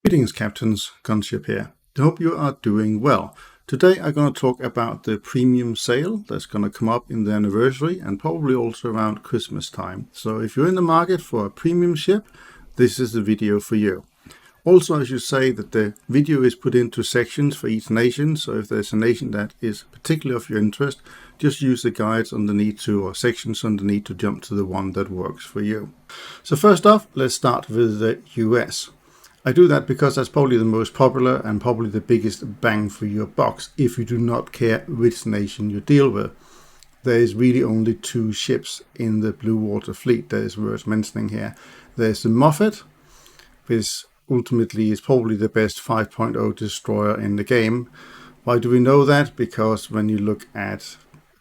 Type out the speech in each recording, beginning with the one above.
Greetings, Captains, Gunship here. I hope you are doing well. Today I'm going to talk about the premium sale that's going to come up in the anniversary and probably also around Christmas time. So if you're in the market for a premium ship, this is the video for you. Also, I should say that the video is put into sections for each nation, so if there's a nation that is particularly of your interest, just use the guides underneath or sections underneath to jump to the one that works for you. So first off, let's start with the US. I do that because that's probably the most popular and probably the biggest bang for your bucks if you do not care which nation you deal with. There is really only two ships in the Blue Water Fleet that is worth mentioning here. There's the Mofffett, which ultimately is probably the best 5.0 destroyer in the game. Why do we know that? Because when you look at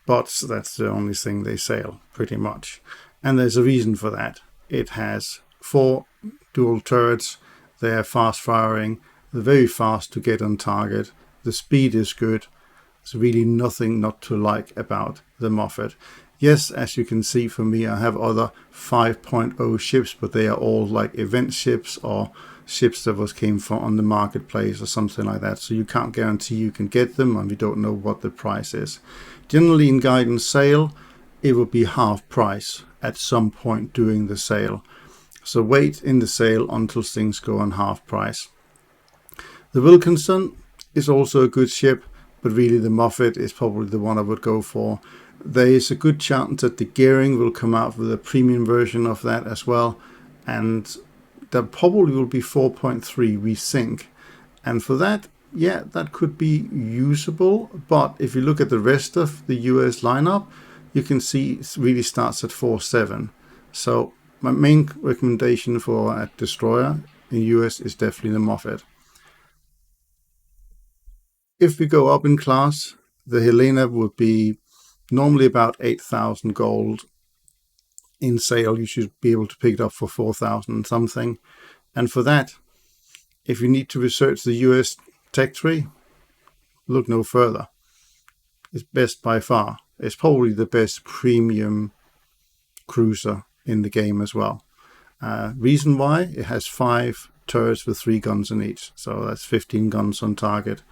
bots, that's the only thing they sail, pretty much. And there's a reason for that. It has 4 dual turrets. They are fast firing, they're very fast to get on target, the speed is good. There's really nothing not to like about the Mofffett. Yes, as you can see for me, I have other 5.0 ships, but they are all like event ships or ships that came from on the marketplace or something like that. So you can't guarantee you can get them and we don't know what the price is. Generally in guidance sale, it will be half price at some point during the sale. So wait in the sale until things go on half price. The Wilkinson is also a good ship, but really the Mofffett is probably the one I would go for. There is a good chance that the Gearing will come out with a premium version of that as well. And that probably will be 4.3, we think. And for that, yeah, that could be usable. But if you look at the rest of the US lineup, you can see it really starts at 4.7. So my main recommendation for a destroyer in US is definitely the Mofffett. If we go up in class, the Helena would be normally about 8,000 gold. In sale, you should be able to pick it up for 4,000 something. And for that, if you need to research the US tech tree, look no further. It's best by far. It's probably the best premium cruiser in the game as well. Reason why? It has 5 turrets with 3 guns in each, so that's 15 guns on target,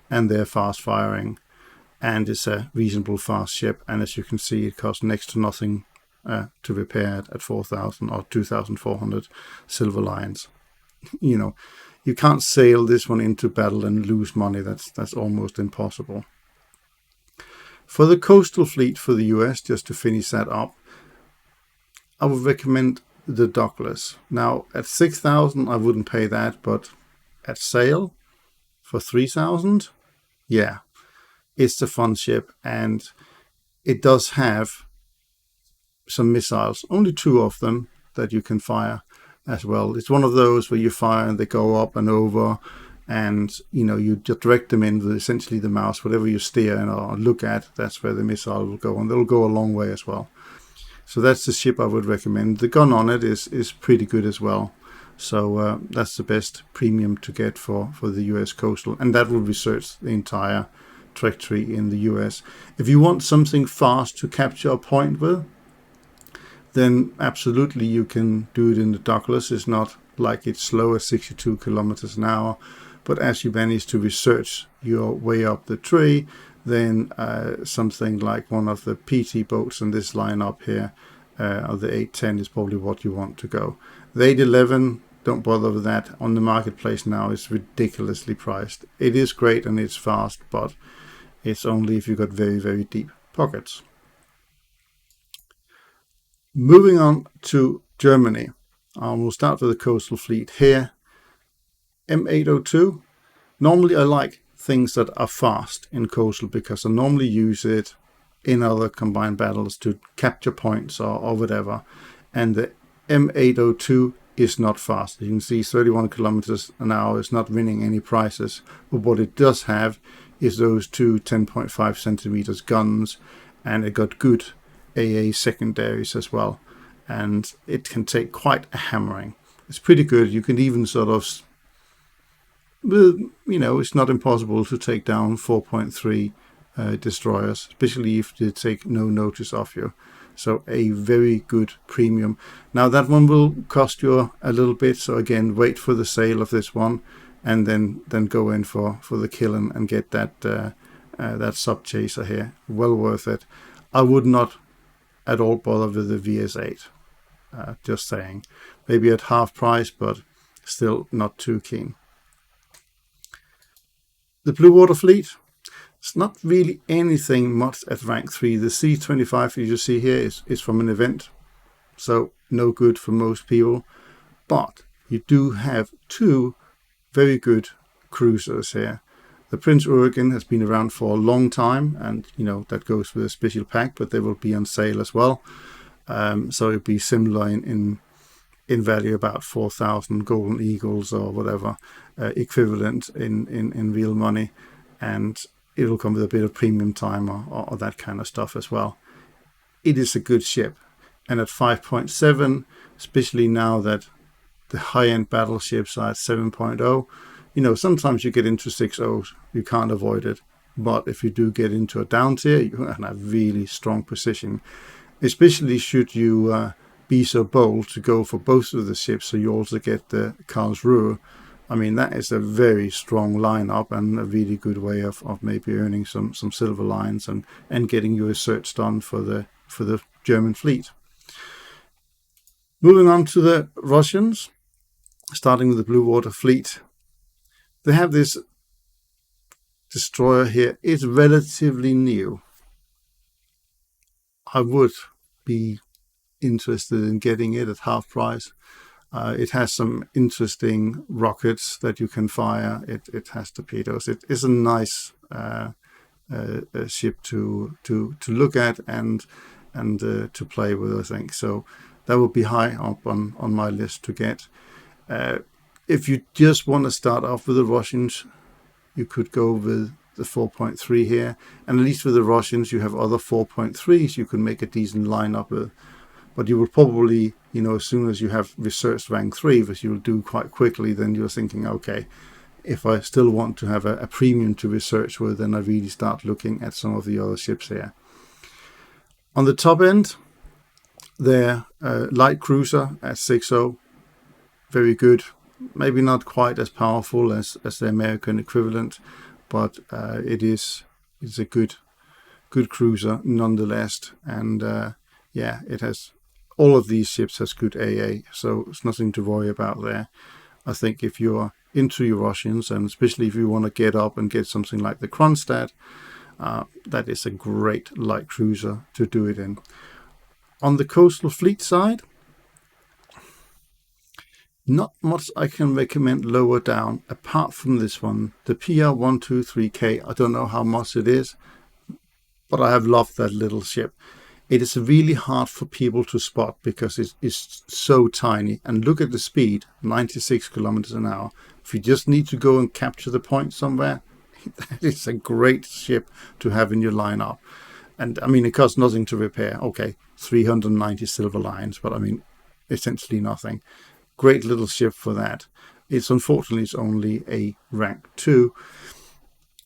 and they're fast firing, and it's a reasonable fast ship. And as you can see, it costs next to nothing to repair it at 4,000 or 2,400 silver lions. You know, you can't sail this one into battle and lose money. That's almost impossible. For the coastal fleet for the US, just to finish that up, I would recommend the Douglas. Now at 6,000 I wouldn't pay that, but at sale for 3,000, yeah, it's a fun ship, and it does have some missiles, only 2 of them that you can fire as well. It's one of those where you fire and they go up and over, and you know, you just direct them in with essentially the mouse. Whatever you steer and or look at, that's where the missile will go, and they'll go a long way as well. So that's the ship I would recommend. The gun on it is pretty good as well. So that's the best premium to get for the US coastal. And that will research the entire trek tree in the US. If you want something fast to capture a point with, then absolutely you can do it in the Douglas. It's not like it's slow at 62 kilometers an hour. But as you manage to research your way up the tree, then something like one of the PT boats in this lineup here, of the 810, is probably what you want to go. The 811, don't bother with that. On the marketplace now, it's ridiculously priced. It is great and it's fast, but it's only if you've got very, very deep pockets. Moving on to Germany. We'll start with the coastal fleet here. M802. Normally I like things that are fast in coastal because I normally use it in other combined battles to capture points or whatever. And the M802 is not fast. You can see 31 kilometers an hour is not winning any prizes. But what it does have is those 2 10.5 centimeters guns, and it got good AA secondaries as well. And it can take quite a hammering. It's pretty good. You can even sort of, you know, it's not impossible to take down 4.3 destroyers, especially if they take no notice of you. So a very good premium. Now that one will cost you a little bit. So again, wait for the sale of this one, and then go in for the kill and get that sub chaser here. Well worth it. I would not at all bother with the VS8. Just saying. Maybe at half price, but still not too keen. The Blue Water Fleet. It's not really anything much at rank 3. The C25 you see here is from an event, so no good for most people. But you do have 2 very good cruisers here. The Prinz Eugen has been around for a long time, and that goes with a special pack, but they will be on sale as well. So it'll be similar in value, about 4,000 golden eagles or whatever, equivalent in real money, and it'll come with a bit of premium time or that kind of stuff as well. It is a good ship, and at 5.7, especially now that the high-end battleships are at 7.0, sometimes you get into 6.0s, you can't avoid it. But if you do get into a down tier, you have a really strong position, especially should you be so bold to go for both of the ships, so you also get the Karlsruhe. I mean, that is a very strong lineup and a really good way of maybe earning some silver lines and getting your research done for the German fleet. Moving on to the Russians, starting with the Blue Water Fleet. They have this destroyer here. It's relatively new. I would be interested in getting it at half price. It has some interesting rockets that you can fire. It has torpedoes. It is a nice ship to look at and to play with, I think. So that would be high up on my list to get. If you just want to start off with the Russians, you could go with the 4.3 here. And at least with the Russians, you have other 4.3s you can make a decent lineup with. But you will probably, as soon as you have researched rank 3, which you'll do quite quickly, then you're thinking, okay, if I still want to have a premium to research with, then I really start looking at some of the other ships here. On the top end, their light cruiser at 6.0, very good. Maybe not quite as powerful as the American equivalent, but it's a good cruiser nonetheless. And it has, all of these ships has good AA, so it's nothing to worry about there. I think if you're into your Russians, and especially if you want to get up and get something like the Kronstadt, that is a great light cruiser to do it in. On the coastal fleet side, not much I can recommend lower down, apart from this one, the PR123K. I don't know how much it is, but I have loved that little ship. It is really hard for people to spot because it is so tiny. And look at the speed, 96 kilometers an hour. If you just need to go and capture the point somewhere, it's a great ship to have in your lineup. And I mean, it costs nothing to repair. Okay, 390 silver lines, but I mean, essentially nothing. Great little ship for that. Unfortunately, it's only a rank 2.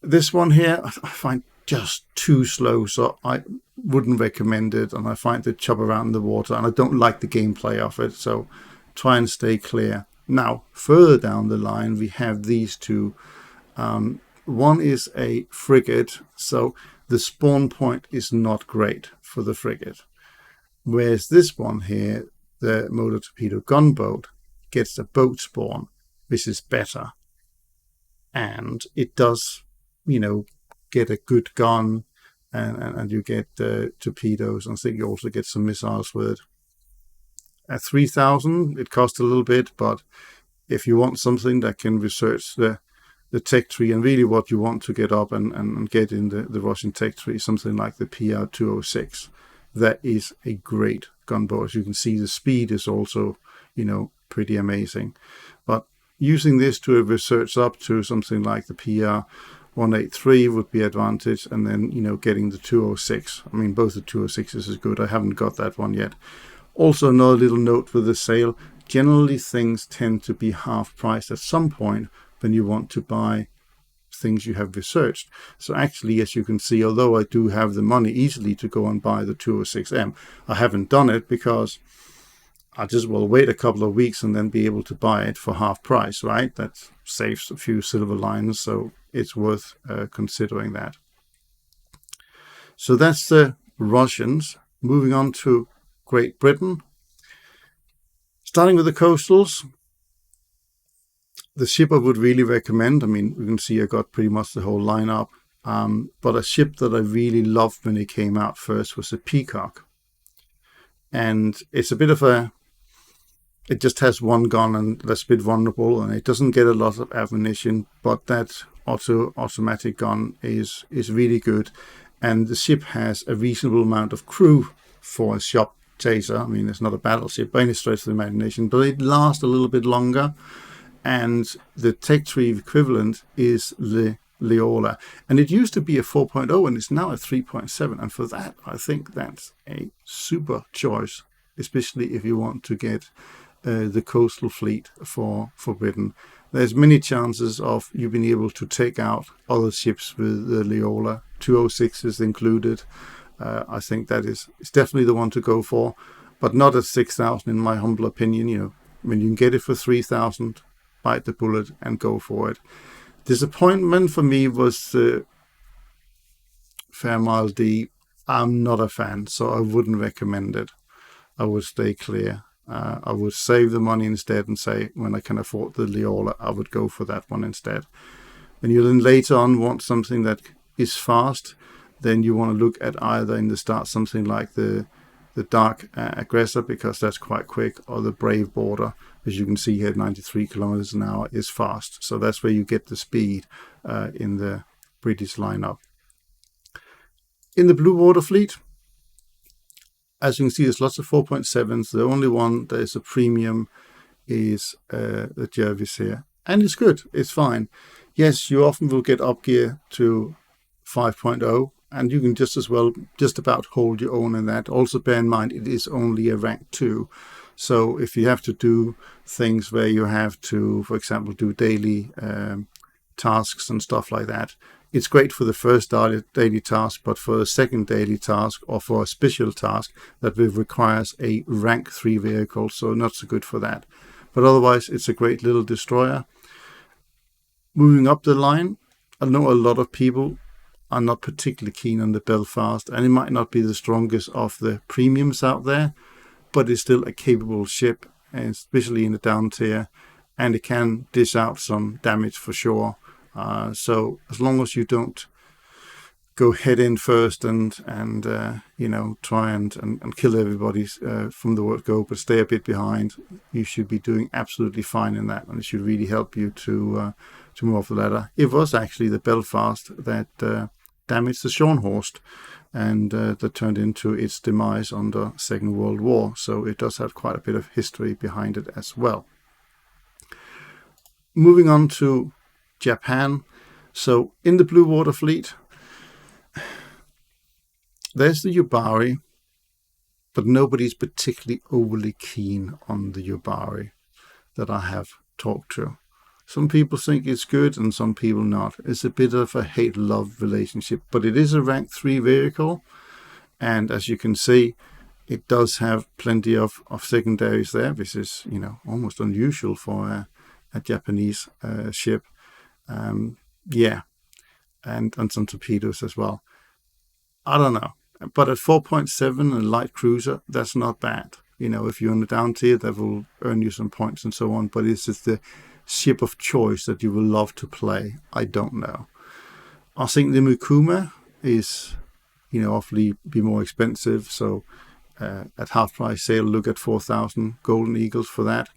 This one here, I find just too slow, so I wouldn't recommend it, and I find the chop around the water, and I don't like the gameplay of it, so try and stay clear. Now, further down the line, we have these two. One is a frigate, so the spawn point is not great for the frigate, whereas this one here, the motor torpedo gunboat, gets a boat spawn, which is better, and it does, get a good gun, and you get torpedoes, and I think you also get some missiles with it. At 3,000, it costs a little bit, but if you want something that can research the tech tree, and really what you want to get up and get in the Russian tech tree, something like the PR206, that is a great gunboat. As you can see, the speed is also, pretty amazing. But using this to research up to something like the PR183 would be advantage, and then, getting the 206. I mean, both the 206s is good. I haven't got that one yet. Also, another little note with the sale, generally things tend to be half price at some point when you want to buy things you have researched. So actually, as you can see, although I do have the money easily to go and buy the 206M, I haven't done it because I just will wait a couple of weeks and then be able to buy it for half price, right? That saves a few silver lines, so it's worth considering that. So that's the Russians. Moving on to Great Britain. Starting with the coastals, the ship I would really recommend, I mean, you can see I got pretty much the whole lineup, but a ship that I really loved when it came out first was the Peacock. And it's a bit of a, it just has one gun and that's a bit vulnerable, and it doesn't get a lot of ammunition, but that automatic gun is really good. And the ship has a reasonable amount of crew for a shop chaser. I mean, it's not a battleship by any stretch of the imagination, but it lasts a little bit longer. And the Tech 3 equivalent is the Orla. And it used to be a 4.0 and it's now a 3.7. And for that, I think that's a super choice, especially if you want to get the coastal fleet for Britain. There's many chances of you being able to take out other ships with the Leola, 206s included. I think that is definitely the one to go for, but not at 6,000 in my humble opinion. You know, when you can get it for 3,000, bite the bullet and go for it. Disappointment for me was the Fairmile D. I'm not a fan, so I wouldn't recommend it. I would stay clear. I would save the money instead and say, when I can afford the Leola, I would go for that one instead. When you then later on want something that is fast, then you want to look at either in the start something like the Dark Aggressor, because that's quite quick, or the Brave Border, as you can see here, 93 kilometers an hour is fast. So that's where you get the speed in the British lineup. In the Blue Water Fleet, as you can see, there's lots of 4.7s. The only one that is a premium is the Jervis here. And it's good. It's fine. Yes, you often will get up gear to 5.0, and you can just as well just about hold your own in that. Also bear in mind, it is only a rank 2. So if you have to do things where you have to, for example, do daily tasks and stuff like that, it's great for the first daily task, but for a second daily task or for a special task that requires a rank 3 vehicle, so not so good for that. But otherwise, it's a great little destroyer. Moving up the line, I know a lot of people are not particularly keen on the Belfast, and it might not be the strongest of the premiums out there, but it's still a capable ship, especially in the down tier, and it can dish out some damage for sure. So as long as you don't go head in first and you know, try and kill everybody from the word go, but stay a bit behind, you should be doing absolutely fine in that, and it should really help you to move off the ladder. It was actually the Belfast that damaged the Scharnhorst, and that turned into its demise under Second World War. So it does have quite a bit of history behind it as well. Moving on to Japan. So in the Blue Water Fleet, there's the Yubari, but nobody's particularly overly keen on the Yubari that I have talked to. Some people think it's good and some people not. It's a bit of a hate-love relationship, but it is a rank 3 vehicle, and as you can see, it does have plenty of secondaries there, which is, you know, almost unusual for a Japanese ship. Yeah, and some torpedoes as well. I don't know, but at 4.7 a light cruiser, that's not bad. You know, if you're on the down tier, that will earn you some points and so on, but is it the ship of choice that you will love to play? I don't know. I think the Mikuma is, you know, awfully be more expensive, so at half price sale, look at 4,000 Golden Eagles for that.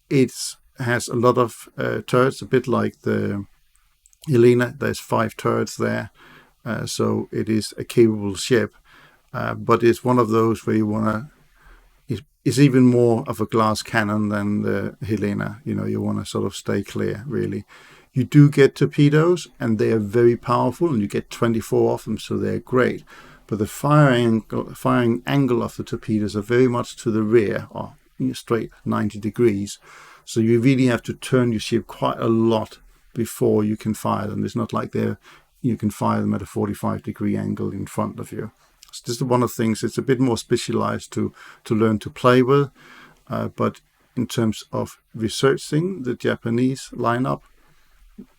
It has a lot of turrets, a bit like the Helena. There's 5 turrets there, so it is a capable ship, but it's one of those where you want to, it's even more of a glass cannon than the Helena. You know, you want to sort of stay clear, really. You do get torpedoes, and they are very powerful, and you get 24 of them, so they're great. But the firing angle of the torpedoes are very much to the rear, or straight 90 degrees. So you really have to turn your ship quite a lot before you can fire them. It's not like you can fire them at a 45-degree angle in front of you. So this is one of the things. It's a bit more specialized to learn to play with, but in terms of researching the Japanese lineup,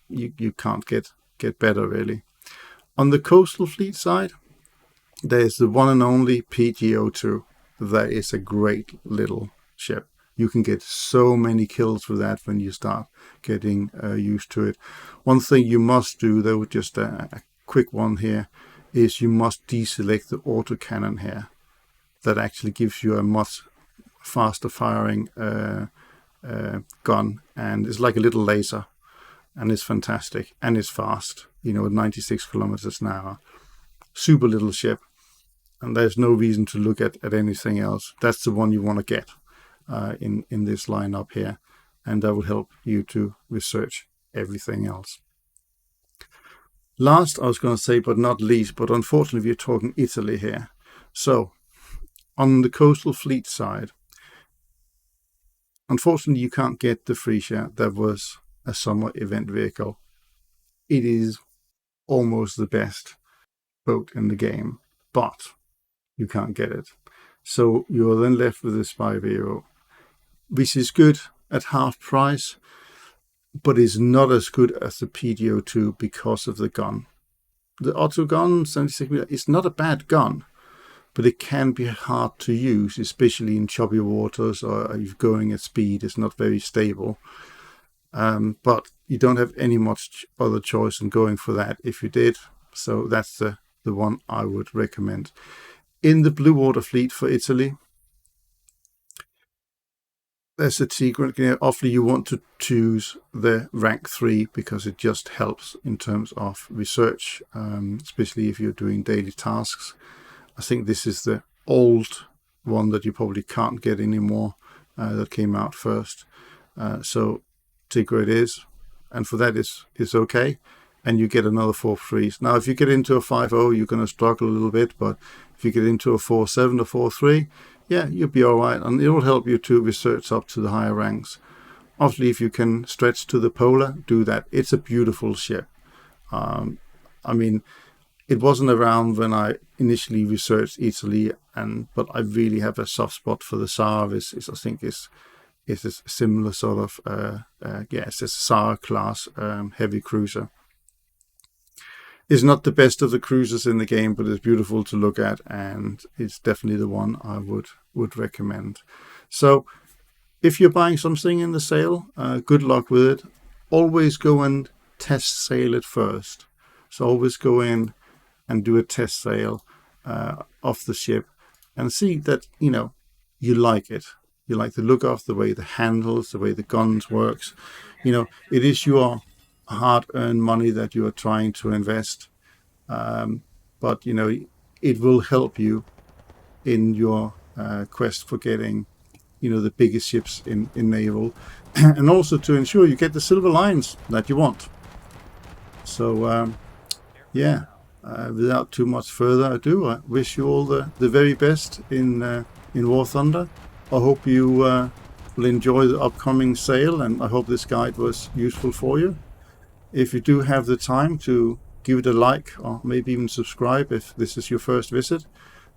you can't get better really. On the coastal fleet side, there's the one and only PGO-2. That is a great little ship. You can get so many kills with that when you start getting used to it. One thing you must do, though, just a quick one here, is you must deselect the autocannon here. That actually gives you a much faster firing gun, and it's like a little laser, and it's fantastic, and it's fast, at 96 kilometers an hour. Super little ship, and there's no reason to look at anything else. That's the one you want to get in this lineup here, and that will help you to research everything else. Last, I was going to say, but not least, but unfortunately we're talking Italy here. So on the coastal fleet side, unfortunately you can't get the Frisia. That was a summer event vehicle. It is almost the best boat in the game, but you can't get it. So you're then left with the Sparviero, which is good at half price, but is not as good as the PGO-2 because of the gun. The Otto gun, 76mm, is not a bad gun, but it can be hard to use, especially in choppy waters or if going at speed. It's not very stable. But you don't have any much other choice than going for that if you did. So that's the one I would recommend. In the blue water fleet for Italy, there's a Tigre. Obviously, you want to choose the rank 3 because it just helps in terms of research, especially if you're doing daily tasks. I think this is the old one that you probably can't get anymore, that came out first. So Tigre it is, and for that it's okay, and you get another 4.3s. Now, if you get into a 5.0, you're going to struggle a little bit, but if you get into a 4.7 or 4.3, yeah, you'll be all right, and it will help you to research up to the higher ranks. Obviously, if you can stretch to the Pola, do that. It's a beautiful ship. I mean, it wasn't around when I initially researched Italy, but I really have a soft spot for the Tsar. I think it's a similar sort of, it's a Tsar class heavy cruiser. It's not the best of the cruisers in the game, but it's beautiful to look at, and it's definitely the one I would recommend. So if you're buying something in the sale, good luck with it. Always go and test sail it first. So always go in and do a test sail of the ship and see that, you like it. You like the look of the way the handles, the way the guns works. It is your hard-earned money that you are trying to invest, but it will help you in your quest for getting the biggest ships in naval, and also to ensure you get the silver lines that you want. So without too much further ado, I wish you all the very best in War Thunder. I hope you will enjoy the upcoming sale, and I hope this guide was useful for you. If you do have the time to give it a like, or maybe even subscribe if this is your first visit,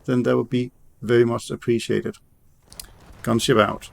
then that would be very much appreciated. Gunship out.